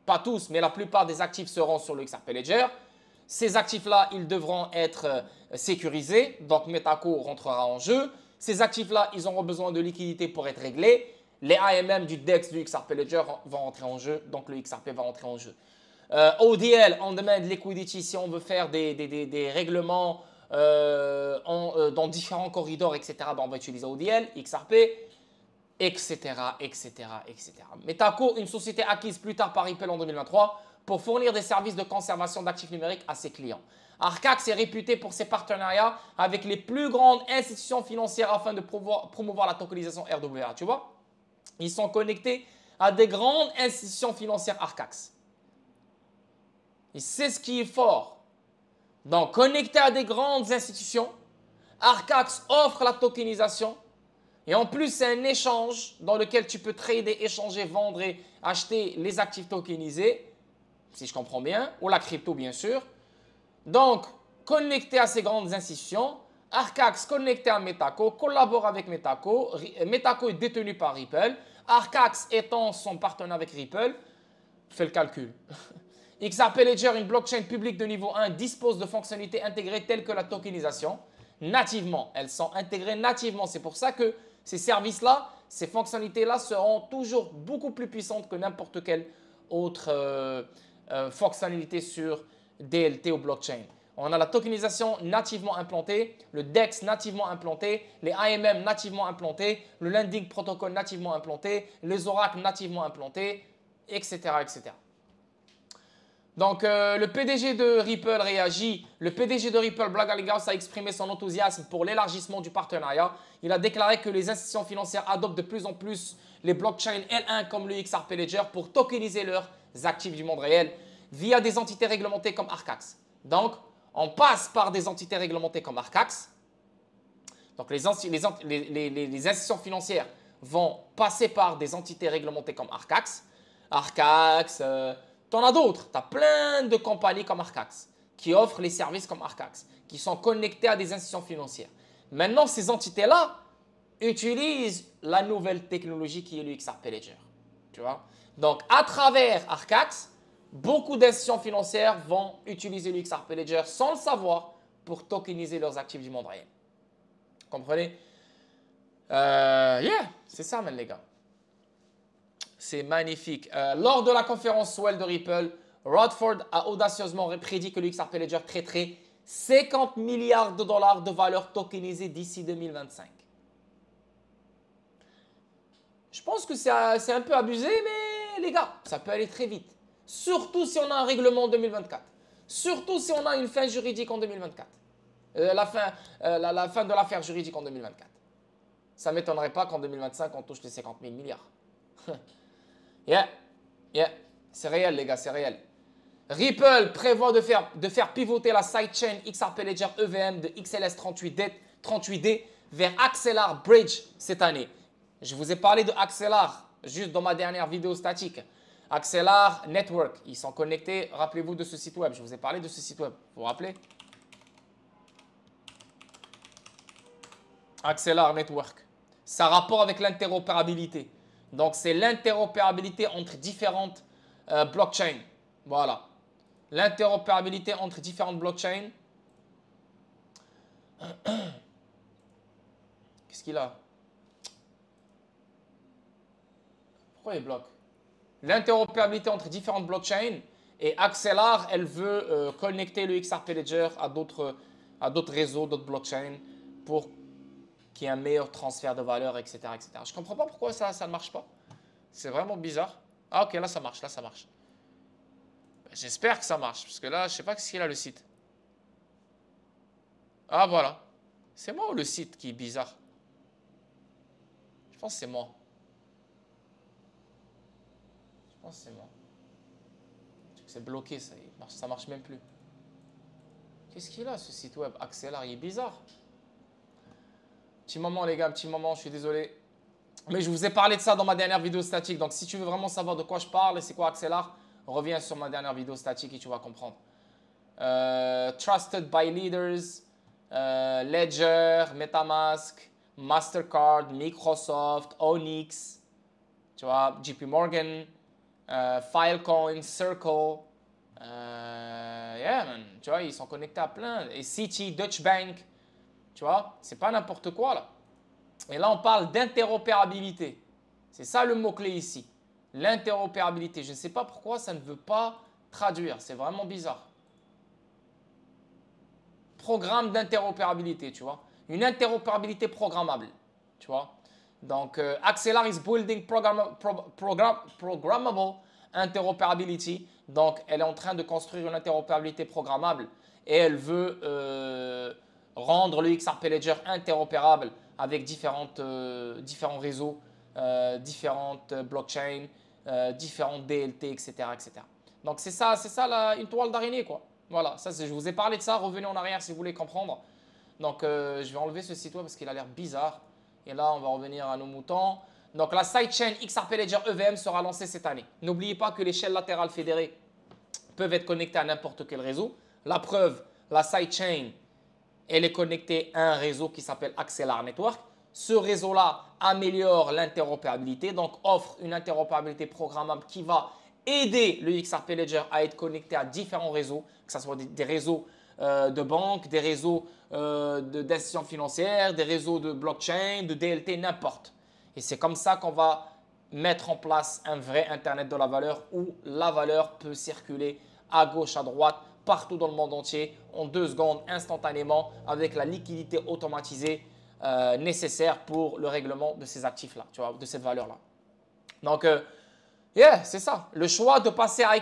pas tous, mais la plupart des actifs seront sur le XRP Ledger. Ces actifs-là, ils devront être sécurisés, donc Metaco rentrera en jeu. Ces actifs-là, ils auront besoin de liquidités pour être réglés. Les AMM du DEX du XRP Ledger vont rentrer en jeu, donc le XRP va rentrer en jeu. ODL, On Demand Liquidity, si on veut faire des règlements dans différents corridors, etc., ben on va utiliser ODL, XRP, etc., etc., etc. Metaco, une société acquise plus tard par Ripple en 2023, pour fournir des services de conservation d'actifs numériques à ses clients. Arcax est réputé pour ses partenariats avec les plus grandes institutions financières afin de promouvoir la tokenisation RWA. Tu vois? Ils sont connectés à des grandes institutions financières Arcax. Et c'est ce qui est fort. Donc, connecté à des grandes institutions, Arcax offre la tokenisation. Et en plus, c'est un échange dans lequel tu peux trader, échanger, vendre et acheter les actifs tokenisés, si je comprends bien, ou la crypto bien sûr. Donc, connecté à ces grandes institutions, Arcax connecté à Metaco, collabore avec Metaco. Metaco est détenu par Ripple. Arcax étant son partenaire avec Ripple, fais le calcul. XRP Ledger, une blockchain publique de niveau 1, dispose de fonctionnalités intégrées telles que la tokenisation. Nativement, elles sont intégrées nativement. C'est pour ça que ces services-là, ces fonctionnalités-là seront toujours beaucoup plus puissantes que n'importe quelle autre fonctionnalité sur DLT ou blockchain. On a la tokenisation nativement implantée, le DEX nativement implanté, les AMM nativement implantés, le Lending Protocol nativement implanté, les oracles nativement implantés, etc. etc. Donc, le PDG de Ripple réagit. Le PDG de Ripple, Blake Aligaus, a exprimé son enthousiasme pour l'élargissement du partenariat. Il a déclaré que les institutions financières adoptent de plus en plus les blockchains L1 comme le XRP Ledger pour tokeniser leurs actifs du monde réel via des entités réglementées comme Arcax. Donc, on passe par des entités réglementées comme Arcax. Donc, les institutions financières vont passer par des entités réglementées comme Arcax. Arcax, tu en as d'autres. Tu as plein de compagnies comme Arcax qui offrent les services comme Arcax, qui sont connectées à des institutions financières. Maintenant, ces entités-là utilisent la nouvelle technologie qui est le XRP Ledger. Tu vois? Donc, à travers Arcax, beaucoup d'institutions financières vont utiliser le XRP Ledger sans le savoir pour tokeniser leurs actifs du monde réel. Comprenez? C'est ça, man, les gars. C'est magnifique. Lors de la conférence Swell de Ripple, Rodford a audacieusement prédit que le XRP Ledger traiterait 50 milliards de dollars de valeur tokenisée d'ici 2025. Je pense que c'est un peu abusé, mais les gars, ça peut aller très vite. Surtout si on a un règlement en 2024. Surtout si on a une fin juridique en 2024. la fin de l'affaire juridique en 2024. Ça ne m'étonnerait pas qu'en 2025, on touche les 50 000 milliards. Yeah, yeah, c'est réel les gars, c'est réel. Ripple prévoit de faire pivoter la sidechain XRP Ledger EVM de XLS 38D vers Axelar Bridge cette année. Je vous ai parlé de Axelar juste dans ma dernière vidéo statique. Axelar Network, ils sont connectés, rappelez-vous de ce site web. Je vous ai parlé de ce site web, vous vous rappelez? Axelar Network. Ça a rapport avec l'interopérabilité. Donc, c'est l'interopérabilité entre différentes blockchains. Voilà. L'interopérabilité entre différentes blockchains. Qu'est-ce qu'il a? Pourquoi il bloque? L'interopérabilité entre différentes blockchains. Et Axelar, elle veut connecter le XRP Ledger à d'autres réseaux, d'autres blockchains pour qu'il y ait un meilleur transfert de valeur, etc. etc. Je ne comprends pas pourquoi ça ne marche pas. C'est vraiment bizarre. Ah ok, là ça marche, là ça marche. J'espère que ça marche, parce que là, je ne sais pas ce qu'il a le site. Ah voilà. C'est moi ou le site qui est bizarre? Je pense que c'est moi. Je pense que c'est moi. C'est bloqué, ça marche même plus. Qu'est-ce qu'il a ce site web? Axelar, il est bizarre. Petit moment les gars, petit moment, je suis désolé. Mais je vous ai parlé de ça dans ma dernière vidéo statique. Donc si tu veux vraiment savoir de quoi je parle et c'est quoi Axelar, reviens sur ma dernière vidéo statique et tu vas comprendre. Trusted by leaders, Ledger, Metamask, Mastercard, Microsoft, Onyx, tu vois, JP Morgan, Filecoin, Circle. Yeah man, tu vois, ils sont connectés à plein. Et Citi, Deutsche Bank. Tu vois, c'est pas n'importe quoi là. Et là, on parle d'interopérabilité. C'est ça le mot-clé ici. L'interopérabilité. Je ne sais pas pourquoi ça ne veut pas traduire. C'est vraiment bizarre. Programme d'interopérabilité, tu vois. Une interopérabilité programmable, tu vois. Donc, Axelar is building programmable interoperability. Donc, elle est en train de construire une interopérabilité programmable et elle veut rendre le XRP Ledger interopérable avec différents réseaux, différentes blockchains, différentes DLT, etc., etc. Donc, c'est ça une toile d'araignée, quoi. Voilà, ça, je vous ai parlé de ça. Revenez en arrière si vous voulez comprendre. Donc, je vais enlever ce site web parce qu'il a l'air bizarre. Et là, on va revenir à nos moutons. Donc, la sidechain XRP Ledger EVM sera lancée cette année. N'oubliez pas que les chaînes latérales fédérées peuvent être connectées à n'importe quel réseau. La preuve, la sidechain, elle est connectée à un réseau qui s'appelle Axelar Network. Ce réseau-là améliore l'interopérabilité, donc offre une interopérabilité programmable qui va aider le XRP Ledger à être connecté à différents réseaux, que ce soit des réseaux de banques, des réseaux d'institutions financières, des réseaux de blockchain, de DLT, n'importe. Et c'est comme ça qu'on va mettre en place un vrai Internet de la valeur où la valeur peut circuler à gauche, à droite, partout dans le monde entier, en 2 secondes, instantanément, avec la liquidité automatisée nécessaire pour le règlement de ces actifs-là, tu vois, de cette valeur-là. Donc, yeah, c'est ça. Le choix de passer à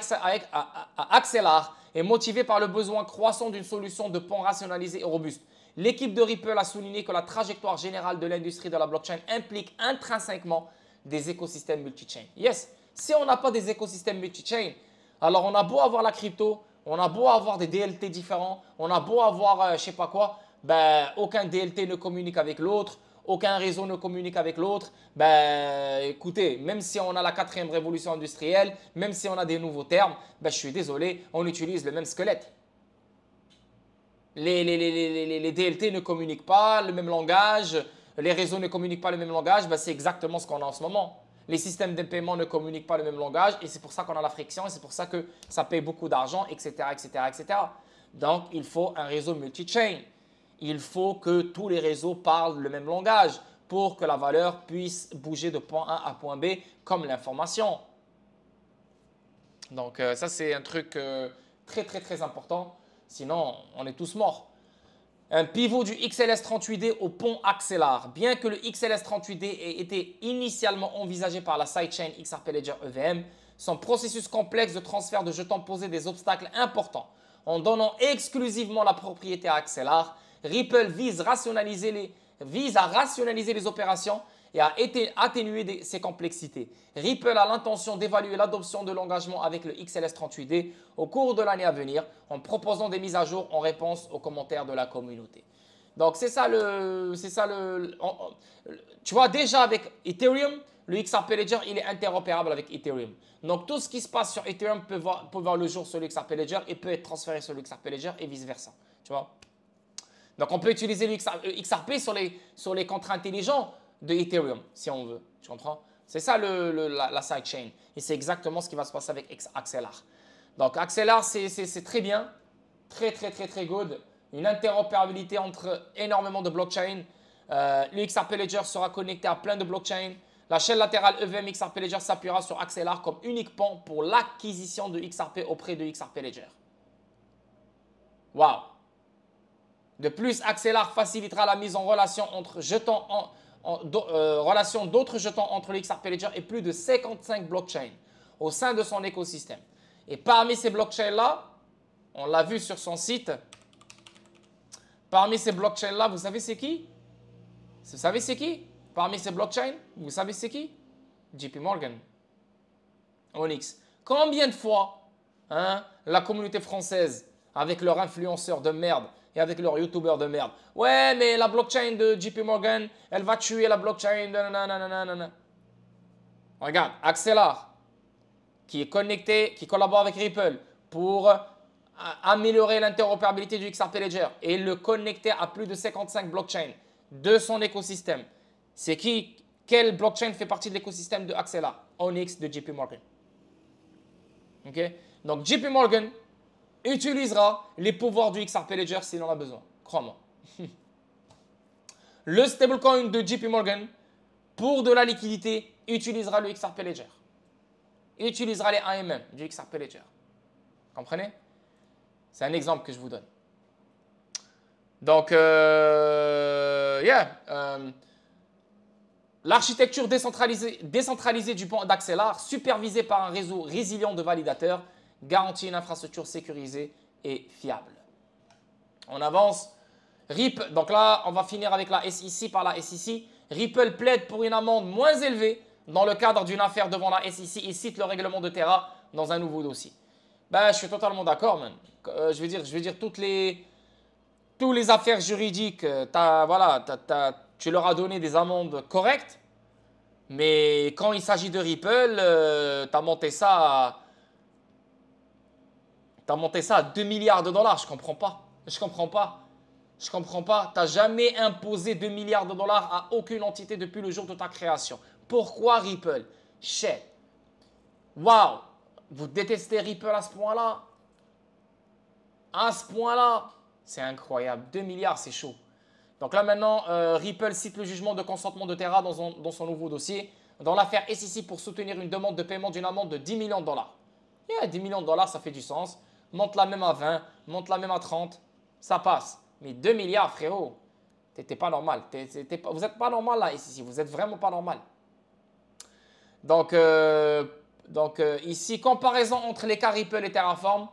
Axelar est motivé par le besoin croissant d'une solution de pont rationalisée et robuste. L'équipe de Ripple a souligné que la trajectoire générale de l'industrie de la blockchain implique intrinsèquement des écosystèmes multi-chain. Yes, si on n'a pas des écosystèmes multi-chain, alors on a beau avoir la crypto, on a beau avoir des DLT différents, on a beau avoir je sais pas quoi, ben, aucun DLT ne communique avec l'autre, aucun réseau ne communique avec l'autre. Ben, écoutez, même si on a la 4e révolution industrielle, même si on a des nouveaux termes, ben, je suis désolé, on utilise le même squelette. Les DLT ne communiquent pas le même langage, les réseaux ne communiquent pas le même langage, ben, c'est exactement ce qu'on a en ce moment. Les systèmes de paiement ne communiquent pas le même langage et c'est pour ça qu'on a la friction et c'est pour ça que ça paye beaucoup d'argent, etc., etc., etc. Donc, il faut un réseau multi-chain. Il faut que tous les réseaux parlent le même langage pour que la valeur puisse bouger de point A à point B comme l'information. Donc, ça, c'est un truc très, très, très important. Sinon, on est tous morts. Un pivot du XLS38D au pont Axelar. Bien que le XLS38D ait été initialement envisagé par la sidechain XRP Ledger EVM, son processus complexe de transfert de jetons posait des obstacles importants. En donnant exclusivement la propriété à Axelar, Ripple vise à rationaliser les opérations et à atténuer ses complexités. Ripple a l'intention d'évaluer l'adoption de l'engagement avec le XLS38D au cours de l'année à venir en proposant des mises à jour en réponse aux commentaires de la communauté. Donc c'est ça tu vois déjà avec Ethereum, le XRP Ledger il est interopérable avec Ethereum. Donc tout ce qui se passe sur Ethereum peut voir le jour sur le XRP Ledger et peut être transféré sur le XRP Ledger et vice versa. Tu vois? Donc on peut utiliser le XRP sur les contrats intelligents de Ethereum, si on veut. Tu comprends? C'est ça la sidechain. Et c'est exactement ce qui va se passer avec Axelar. Donc Axelar, c'est très bien. Très, très, très, très good. Une interopérabilité entre énormément de blockchains. Le XRP Ledger sera connecté à plein de blockchains. La chaîne latérale EVM XRP Ledger s'appuiera sur Axelar comme unique pont pour l'acquisition de XRP auprès de XRP Ledger. Waouh! De plus, Axelar facilitera la mise en relation entre jetons d'autres jetons entre le XRP Ledger et plus de 55 blockchains au sein de son écosystème. Et parmi ces blockchains-là, on l'a vu sur son site, parmi ces blockchains-là, vous savez c'est qui? Vous savez c'est qui? Parmi ces blockchains, vous savez c'est qui? JP Morgan, Onyx. Combien de fois la communauté française, avec leurs influenceurs de merde, et avec leurs youtubeurs de merde. Ouais, mais la blockchain de JP Morgan, elle va tuer la blockchain de nanana. Regarde, Axelar, qui est connecté, qui collabore avec Ripple pour améliorer l'interopérabilité du XRP Ledger et le connecter à plus de 55 blockchains de son écosystème. C'est qui? Quelle blockchain fait partie de l'écosystème de Axelar? Onyx de JP Morgan. Ok? Donc JP Morgan utilisera les pouvoirs du XRP Ledger s'il en a besoin. Crois-moi. Le stablecoin de JP Morgan, pour de la liquidité, utilisera le XRP Ledger. Utilisera les AMM du XRP Ledger. Comprenez? C'est un exemple que je vous donne. Donc, l'architecture décentralisée du pont d'Axelar, supervisée par un réseau résilient de validateurs, garantit une infrastructure sécurisée et fiable. On avance. Donc là, on va finir avec la SEC par la SEC. Ripple plaide pour une amende moins élevée dans le cadre d'une affaire devant la SEC et cite le règlement de Terra dans un nouveau dossier. Ben, je suis totalement d'accord, man. Je veux dire toutes les affaires juridiques, tu leur as donné des amendes correctes, mais quand il s'agit de Ripple, tu as monté ça à 2 milliards de dollars. Je comprends pas. Je comprends pas. Tu n'as jamais imposé 2 milliards de dollars à aucune entité depuis le jour de ta création. Pourquoi Ripple? Shit. Waouh. Vous détestez Ripple à ce point-là? À ce point-là? C'est incroyable. 2 milliards, c'est chaud. Donc là maintenant, Ripple cite le jugement de consentement de Terra dans son nouveau dossier. Dans l'affaire SEC pour soutenir une demande de paiement d'une amende de 10 millions de dollars. 10 millions de dollars, ça fait du sens. Monte la même à 20, monte la même à 30, ça passe. Mais 2 milliards, frérot, t'es pas normal. Vous n'êtes pas normal là, ici. Vous n'êtes vraiment pas normal. Donc ici, comparaison entre les cas Ripple et Terraform,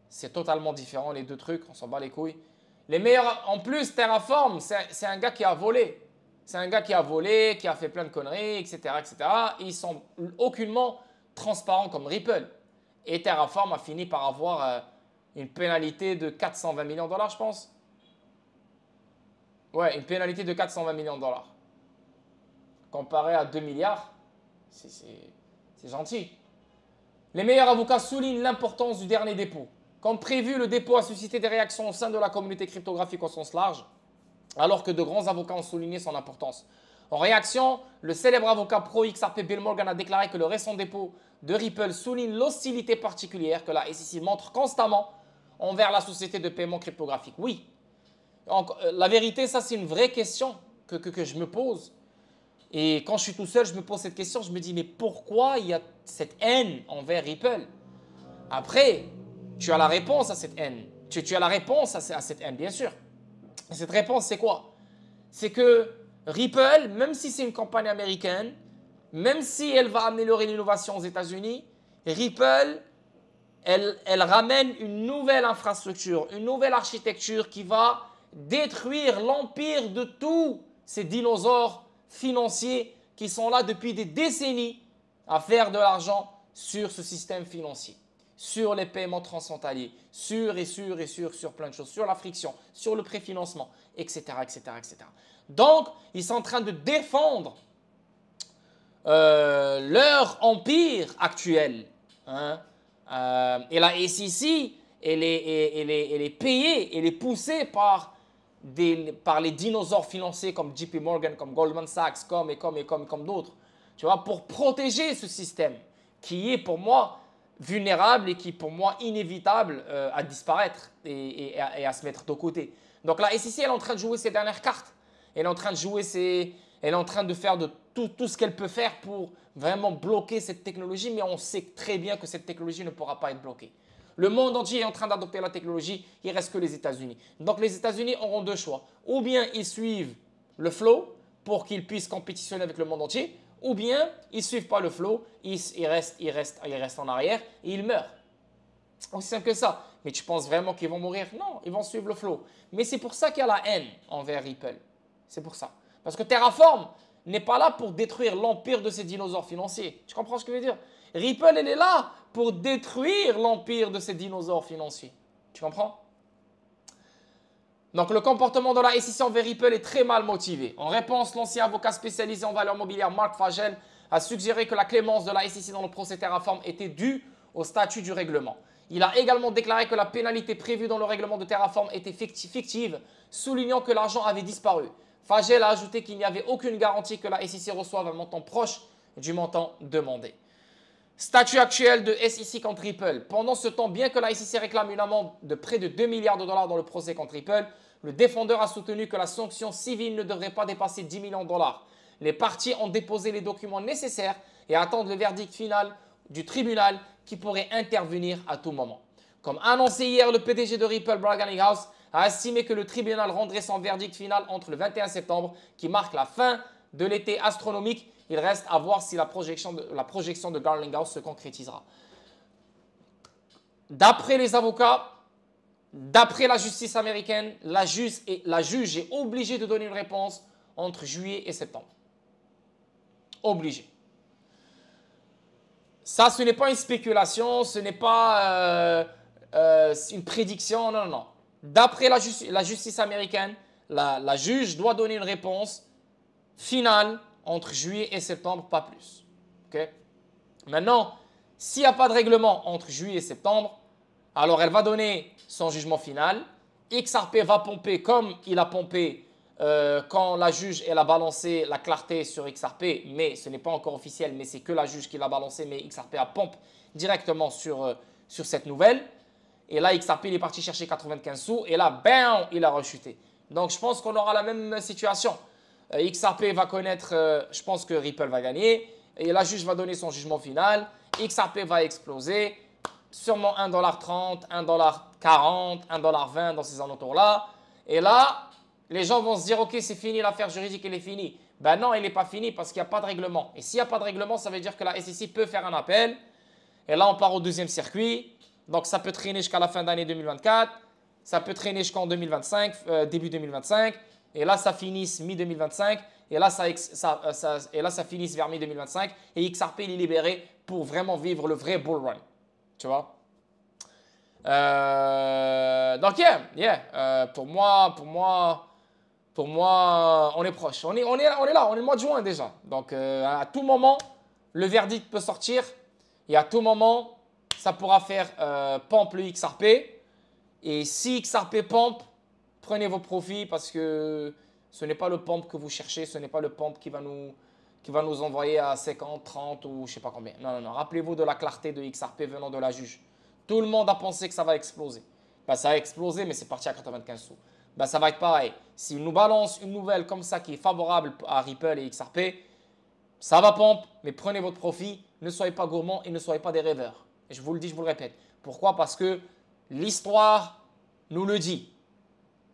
c'est totalement différent les deux trucs. On s'en bat les couilles. Les meilleurs, en plus, Terraform, c'est un gars qui a volé. C'est un gars qui a volé, qui a fait plein de conneries, etc. etc. Et ils sont aucunement transparents comme Ripple. Et Terraform a fini par avoir une pénalité de 420 millions de dollars, je pense. Ouais, une pénalité de 420 millions de dollars. Comparé à 2 milliards, c'est gentil. Les meilleurs avocats soulignent l'importance du dernier dépôt. Comme prévu, le dépôt a suscité des réactions au sein de la communauté cryptographique au sens large, alors que de grands avocats ont souligné son importance. En réaction, le célèbre avocat pro-XRP Bill Morgan a déclaré que le récent dépôt de Ripple souligne l'hostilité particulière que la SEC montre constamment envers la société de paiement cryptographique. Oui, donc, la vérité, ça c'est une vraie question que je me pose. Et quand je suis tout seul, je me pose cette question, je me dis mais pourquoi il y a cette haine envers Ripple? Après, tu as la réponse à cette haine. Tu as la réponse à cette haine, bien sûr. Et cette réponse, c'est quoi? C'est que Ripple, même si c'est une compagnie américaine, même si elle va améliorer l'innovation aux États-Unis, Ripple, elle ramène une nouvelle infrastructure, une nouvelle architecture qui va détruire l'empire de tous ces dinosaures financiers qui sont là depuis des décennies à faire de l'argent sur ce système financier, sur les paiements transfrontaliers, sur plein de choses, sur la friction, sur le préfinancement, etc., etc., etc. Donc, ils sont en train de défendre leur empire actuel. Hein. Et la SEC, elle est payée, elle est poussée par les dinosaures financiers comme JP Morgan, comme Goldman Sachs, comme d'autres, tu vois, pour protéger ce système qui est pour moi vulnérable et qui est pour moi inévitable à disparaître et à se mettre de côté. Donc la SEC, elle est en train de jouer ses dernières cartes. Elle est en train de jouer elle est en train de faire de tout ce qu'elle peut faire pour vraiment bloquer cette technologie, mais on sait très bien que cette technologie ne pourra pas être bloquée. Le monde entier est en train d'adopter la technologie, il ne reste que les États-Unis. Donc les États-Unis auront deux choix. Ou bien ils suivent le flow pour qu'ils puissent compétitionner avec le monde entier, ou bien ils ne suivent pas le flow, ils restent en arrière et ils meurent. Aussi simple que ça. Mais tu penses vraiment qu'ils vont mourir? Non, ils vont suivre le flow. Mais c'est pour ça qu'il y a la haine envers Ripple. C'est pour ça. Parce que Terraform n'est pas là pour détruire l'empire de ces dinosaures financiers. Tu comprends ce que je veux dire? Ripple, elle est là pour détruire l'empire de ces dinosaures financiers. Tu comprends? Donc, le comportement de la SEC envers Ripple est très mal motivé. En réponse, l'ancien avocat spécialisé en valeurs mobilières Mark Fagel a suggéré que la clémence de la SEC dans le procès Terraform était due au statut du règlement. Il a également déclaré que la pénalité prévue dans le règlement de Terraform était fictive, soulignant que l'argent avait disparu. Fagel a ajouté qu'il n'y avait aucune garantie que la SEC reçoive un montant proche du montant demandé. Statut actuel de SEC contre Ripple. Pendant ce temps, bien que la SEC réclame une amende de près de 2 milliards de dollars dans le procès contre Ripple, le défendeur a soutenu que la sanction civile ne devrait pas dépasser 10 millions de dollars. Les parties ont déposé les documents nécessaires et attendent le verdict final du tribunal qui pourrait intervenir à tout moment. Comme annoncé hier, le PDG de Ripple, Brian Garlinghouse, a estimé que le tribunal rendrait son verdict final entre le 21 septembre, qui marque la fin de l'été astronomique. Il reste à voir si la projection de Garlinghouse se concrétisera. D'après les avocats, d'après la justice américaine, la juge est obligée de donner une réponse entre juillet et septembre. Obligée. Ça, ce n'est pas une spéculation, ce n'est pas une prédiction, non, non, non. D'après la justice américaine, la juge doit donner une réponse finale entre juillet et septembre, pas plus. Okay? Maintenant, s'il n'y a pas de règlement entre juillet et septembre, alors elle va donner son jugement final. XRP va pomper comme il a pompé quand la juge elle a balancé la clarté sur XRP, mais ce n'est pas encore officiel, mais c'est que la juge qui l'a balancé, mais XRP a pompe directement sur cette nouvelle. Et là, XRP il est parti chercher 95 sous et là, bam, il a rechuté. Donc, je pense qu'on aura la même situation. XRP va connaître, je pense que Ripple va gagner et la juge va donner son jugement final. XRP va exploser, sûrement 1,30 $, 1,40 $, 1,20 $, dans ces alentours-là. Et là, les gens vont se dire, ok, c'est fini, l'affaire juridique, elle est finie. Ben non, elle n'est pas finie parce qu'il n'y a pas de règlement. Et s'il n'y a pas de règlement, ça veut dire que la SEC peut faire un appel. Et là, on part au deuxième circuit. Donc, ça peut traîner jusqu'à la fin d'année 2024. Ça peut traîner jusqu'en 2025, début 2025. Et là, ça finisse mi-2025. Et là, ça finisse vers mi-2025. Et XRP, il est libéré pour vraiment vivre le vrai bull run. Tu vois? Donc, pour moi, on est proche. On est là, on est le mois de juin déjà. Donc, à tout moment, le verdict peut sortir. Et à tout moment, ça pourra faire pump le XRP. Et si XRP pump, prenez vos profits parce que ce n'est pas le pump que vous cherchez. Ce n'est pas le pump qui va nous envoyer à 50, 30 ou je ne sais pas combien. Non, non, non. Rappelez-vous de la clarté de XRP venant de la juge. Tout le monde a pensé que ça va exploser. Ben, ça a explosé, mais c'est parti à 95 sous. Ben, ça va être pareil. S'il nous balance une nouvelle comme ça qui est favorable à Ripple et XRP, ça va pompe, mais prenez votre profit. Ne soyez pas gourmands et ne soyez pas des rêveurs. Et je vous le dis, je vous le répète. Pourquoi? Parce que l'histoire nous le dit.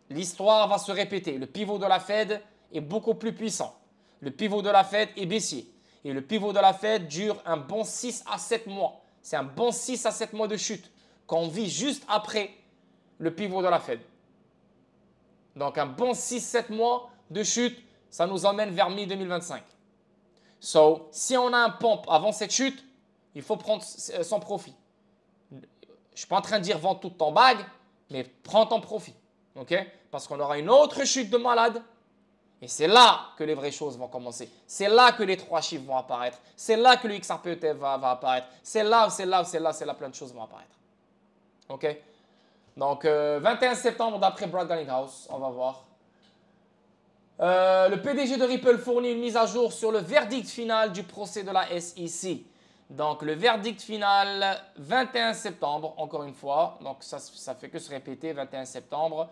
L'histoire va se répéter. Le pivot de la Fed est beaucoup plus puissant. Le pivot de la Fed est baissier. Et le pivot de la Fed dure un bon 6 à 7 mois. C'est un bon 6 à 7 mois de chute qu'on vit juste après le pivot de la Fed. Donc, un bon 6-7 mois de chute, ça nous emmène vers mi-2025. So, si on a un pump avant cette chute, il faut prendre son profit. Je ne suis pas en train de dire vends toute ton bague, mais prends ton profit. OK? Parce qu'on aura une autre chute de malade. Et c'est là que les vraies choses vont commencer. C'est là que les 3 chiffres vont apparaître. C'est là que le XRP ETF va apparaître. C'est là, plein de choses vont apparaître. OK? Donc, 21 septembre, d'après Brad Garlinghouse, on va voir. Le PDG de Ripple fournit une mise à jour sur le verdict final du procès de la SEC. Donc, le verdict final, 21 septembre, encore une fois. Donc, ça fait que se répéter, 21 septembre.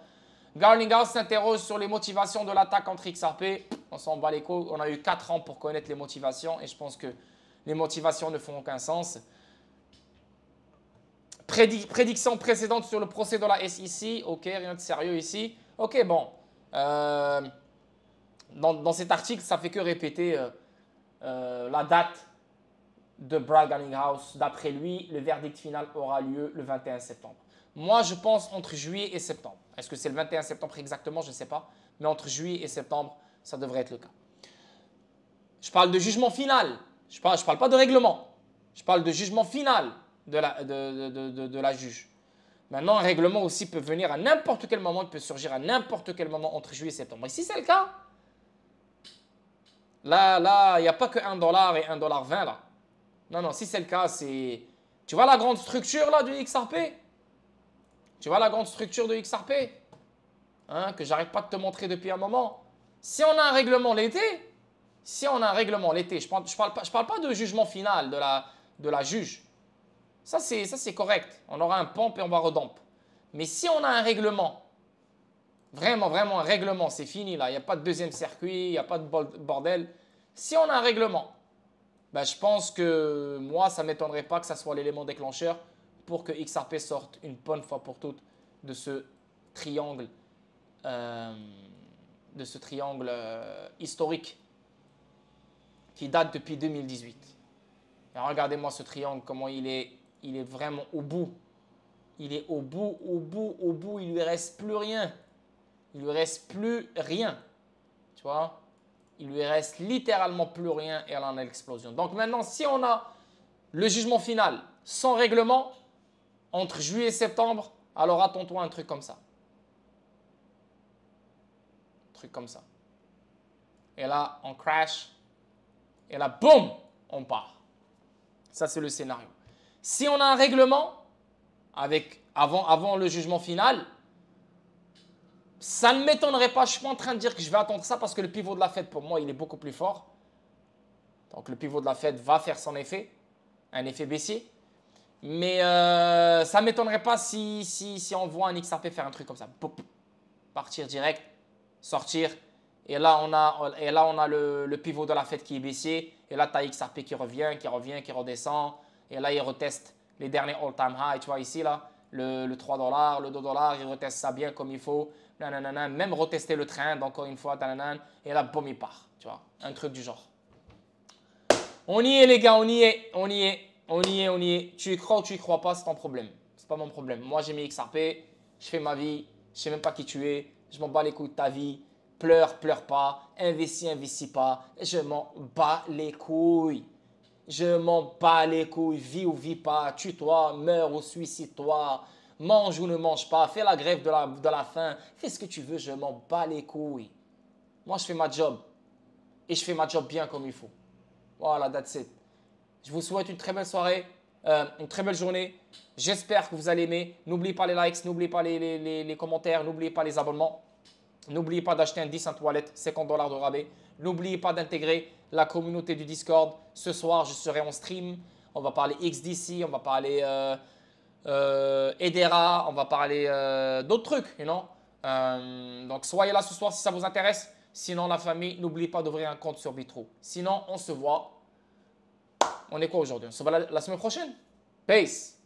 Garlinghouse s'interroge sur les motivations de l'attaque contre XRP. On s'en bat les couilles. On a eu 4 ans pour connaître les motivations et je pense que les motivations ne font aucun sens. Prédiction précédente sur le procès de la SEC. Ok, rien de sérieux ici. Ok, bon. Dans cet article, ça fait que répéter la date de Brad Garlinghouse. D'après lui, le verdict final aura lieu le 21 septembre. Moi, je pense entre juillet et septembre. Est-ce que c'est le 21 septembre exactement? Je ne sais pas. Mais entre juillet et septembre, ça devrait être le cas. Je parle de jugement final. Je parle pas de règlement. Je parle de jugement final de la juge. Maintenant, un règlement aussi peut venir à n'importe quel moment. Il peut surgir à n'importe quel moment entre juillet et septembre. Et si c'est le cas, là, il n'y a pas que $1 et $1,20 là. Non, si c'est le cas, c'est... Tu vois la grande structure là du XRP? Tu vois la grande structure de XRP hein, que j'arrête pas de te montrer depuis un moment. Si on a un règlement l'été, je parle pas de jugement final de la juge. Ça, c'est correct. On aura un pump et on va redump. Mais si on a un règlement, vraiment un règlement, c'est fini là. Il n'y a pas de deuxième circuit, il n'y a pas de bordel. Si on a un règlement, ben, je pense que moi, ça ne m'étonnerait pas que ça soit l'élément déclencheur pour que XRP sorte une bonne fois pour toutes de ce triangle, historique qui date depuis 2018. Et regardez-moi ce triangle, comment il est vraiment au bout. Il est au bout, il ne lui reste plus rien. Il lui reste plus rien. Tu vois? Il lui reste littéralement plus rien et elle en a l'explosion. Donc maintenant, si on a le jugement final sans règlement, entre juillet et septembre, alors attends-toi à un truc comme ça. Un truc comme ça. Et là, on crash. Et là, boum, on part. Ça, c'est le scénario. Si on a un règlement, avant le jugement final, ça ne m'étonnerait pas. Je ne suis pas en train de dire que je vais attendre ça parce que le pivot de la Fed, pour moi, il est beaucoup plus fort. Donc, le pivot de la Fed va faire son effet, un effet baissier. Mais ça ne m'étonnerait pas si on voit un XRP faire un truc comme ça. Pop, partir direct, sortir. Et là, on a le pivot de la Fed qui est baissier. Et là, tu as XRP qui revient, qui redescend. Et là, il reteste les derniers all-time high. Tu vois ici, là, le 3 $, le 2 $, il reteste ça bien comme il faut. Nanana, même retester le trend, encore une fois. Nanana, et là, boum, il part. Tu vois, un truc du genre. On y est, les gars, on y est. Tu y crois ou tu y crois pas, c'est ton problème. C'est pas mon problème. Moi, j'ai mis XRP, je fais ma vie, je sais même pas qui tu es, je m'en bats les couilles de ta vie. Pleure pas, investis pas, je m'en bats les couilles. Je m'en bats les couilles, vis ou vis pas, tue-toi, meurs ou suicide-toi, mange ou ne mange pas, fais la grève de la faim, fais ce que tu veux, je m'en bats les couilles. Moi, je fais ma job et je fais ma job bien comme il faut. Voilà, that's it. Je vous souhaite une très belle soirée, une très belle journée. J'espère que vous allez aimer. N'oubliez pas les likes, n'oubliez pas les commentaires, n'oubliez pas les abonnements. N'oubliez pas d'acheter un 10 cent wallet, $50 de rabais. N'oubliez pas d'intégrer la communauté du Discord. Ce soir, je serai en stream. On va parler XDC, on va parler Hedera, on va parler d'autres trucs, you know? Donc, soyez là ce soir si ça vous intéresse. Sinon, la famille, n'oubliez pas d'ouvrir un compte sur Bitro. Sinon, on se voit. On est quoi aujourd'hui? On se voit la semaine prochaine. Peace.